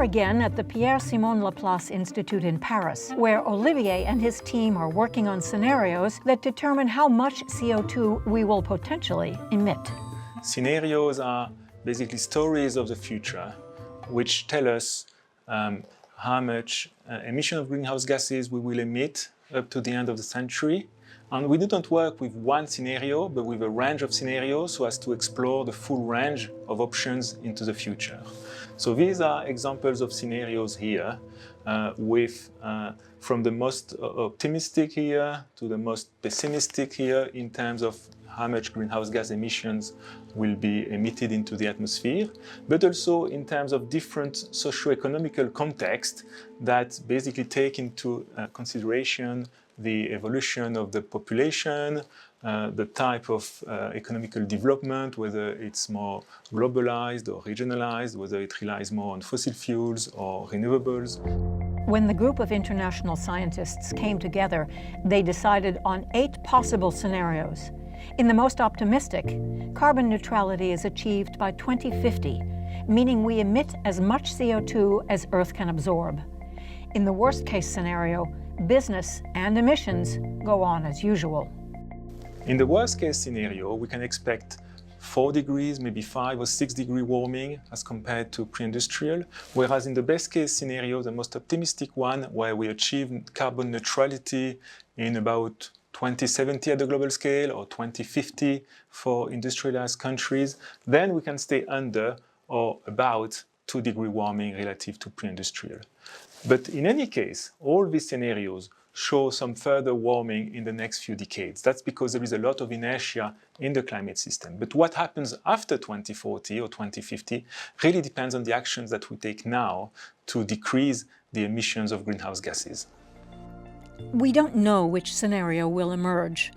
here again at the Pierre-Simon Laplace Institute in Paris, where Olivier and his team are working on scenarios that determine how much CO2 we will potentially emit. Scenarios are basically stories of the future, which tell us how much emission of greenhouse gases we will emit up to the end of the century. And we don't work with one scenario, but with a range of scenarios so as to explore the full range of options into the future. So these are examples of scenarios here, from the most optimistic here to the most pessimistic here in terms of how much greenhouse gas emissions will be emitted into the atmosphere, but also in terms of different socio-economical contexts that basically take into consideration the evolution of the population, the type of economical development, whether it's more globalized or regionalized, whether it relies more on fossil fuels or renewables. When the group of international scientists came together, they decided on 8 possible scenarios. In the most optimistic, carbon neutrality is achieved by 2050, meaning we emit as much CO2 as Earth can absorb. In the worst-case scenario, business and emissions go on as usual. In the worst-case scenario, we can expect 4 degrees, maybe 5 or 6 degree warming as compared to pre-industrial, whereas in the best-case scenario, the most optimistic one, where we achieve carbon neutrality in about 2070 at the global scale or 2050 for industrialized countries, then we can stay under or about 2 degree warming relative to pre-industrial. But in any case, all these scenarios show some further warming in the next few decades. That's because there is a lot of inertia in the climate system. But what happens after 2040 or 2050 really depends on the actions that we take now to decrease the emissions of greenhouse gases. We don't know which scenario will emerge.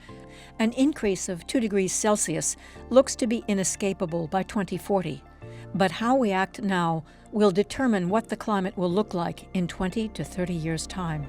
An increase of 2 degrees Celsius looks to be inescapable by 2040. But how we act now will determine what the climate will look like in 20 to 30 years' time.